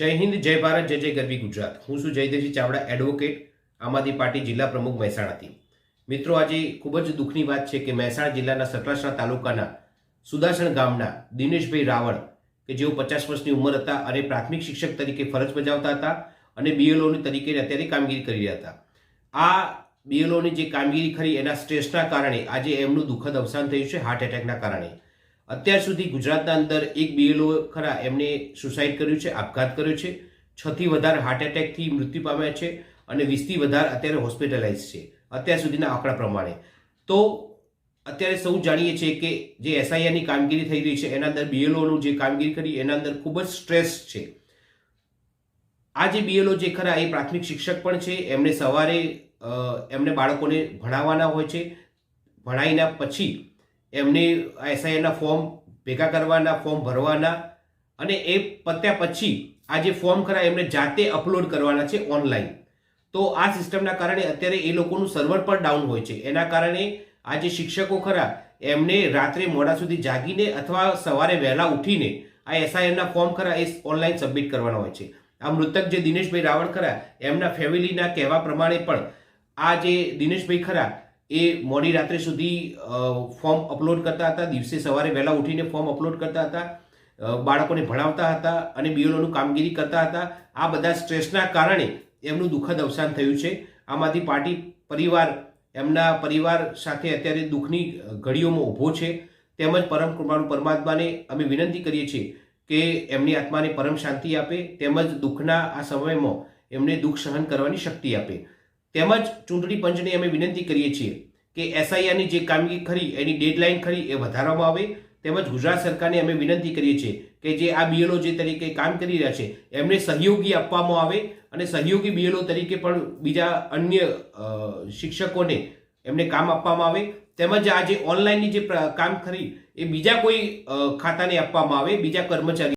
જય હિન્દ, જય ભારત, જય જય ગરવી ગુજરાત. હું છું જયદેવજી ચાવડા, એડવોકેટ, આમ આદમી પાર્ટી જિલ્લા પ્રમુખ મહેસાણાથી. મિત્રો, આજે ખૂબ જ દુઃખની વાત છે કે મહેસાણા જિલ્લાના સતલાસણા તાલુકાના સુદાસણ ગામના દિનેશભાઈ રાવળ, કે જેઓ 50 વર્ષની ઉંમર હતા અને પ્રાથમિક શિક્ષક તરીકે ફરજ બજાવતા હતા અને બીએલઓની તરીકે અત્યારે કામગીરી કરી રહ્યા હતા. આ બીએલઓની જે કામગીરી ખરી એના સ્ટ્રેસના કારણે આજે એમનું દુઃખદ અવસાન થયું છે, હાર્ટ એટેકના કારણે. અત્યાર સુધી ગુજરાતના અંદર એક બીએલઓ ખરા એમને સુસાઇડ કર્યું છે, આપઘાત કર્યો છે. 6 થી વધારે હાર્ટ એટેકથી મૃત્યુ પામ્યા છે અને 20 થી વધારે અત્યારે હોસ્પિટલાઇઝ છે અત્યાર સુધીના આંકડા પ્રમાણે. તો અત્યારે સૌ જાણીએ છીએ કે જે એસઆઈઆરની કામગીરી થઈ રહી છે એના અંદર બીએલઓનું જે કામગીરી કરી એના અંદર ખૂબ જ સ્ટ્રેસ છે. આ જે બીએલઓ જે ખરા એ પ્રાથમિક શિક્ષક પણ છે. એમને સવારે એમને બાળકોને ભણાવવાના હોય છે. ભણાવીના પછી એમને એસઆઈઆરના ફોર્મ ભેગા કરવાના, ફોર્મ ભરવાના અને એ પત્યા પછી આ જે ફોર્મ ખરા એમને જાતે અપલોડ કરવાના છે ઓનલાઈન. તો આ સિસ્ટમના કારણે અત્યારે એ લોકોનું સર્વર પણ ડાઉન હોય છે. એના કારણે આ જે શિક્ષકો ખરા એમને રાત્રે મોડા સુધી જાગીને અથવા સવારે વહેલા ઉઠીને આ એસઆઈઆરના ફોર્મ ખરા એ ઓનલાઈન સબમિટ કરવાના હોય છે. આ મૃતક જે દિનેશભાઈ રાવળ ખરા એમના ફેમિલીના કહેવા પ્રમાણે પણ આ જે દિનેશભાઈ ખરા એ મોડી રાત્રે સુધી ફોર્મ અપલોડ કરતા હતા, દિવસે સવારે વહેલા ઉઠીને ફોર્મ અપલોડ કરતા હતા, બાળકોને ભણાવતા હતા અને બીએલઓનું કામગીરી કરતા હતા. આ બધા સ્ટ્રેસના કારણે એમનું દુઃખદ અવસાન થયું છે. આમ આદમી પાર્ટી પરિવાર એમના પરિવાર સાથે અત્યારે દુઃખની ઘડીઓમાં ઊભો છે. તેમજ પરમ કૃપાળુ પરમાત્માને અમે વિનંતી કરીએ છીએ કે એમની આત્માને પરમ શાંતિ આપે, તેમજ દુઃખના આ સમયમાં એમને દુઃખ સહન કરવાની શક્તિ આપે. તેમજ ચૂંટણી પંચને અમે વિનંતી કરીએ છીએ કે એસઆઈઆરની જે કામગીરી ખરી એની ડેડલાઇન ખરી એ વધારવામાં આવે. તેમજ ગુજરાત સરકારને અમે વિનંતી કરીએ છીએ કે જે આ બીએલઓ જે તરીકે કામ કરી રહ્યા છે એમને સહયોગી આપવામાં આવે અને સહયોગી બીએલઓ તરીકે પણ બીજા અન્ય શિક્ષકોને એમને કામ આપવામાં આવે. તેમજ આ જે ઓનલાઈનની જે કામ ખરી એ બીજા કોઈ ખાતાને આપવામાં આવે, બીજા કર્મચારી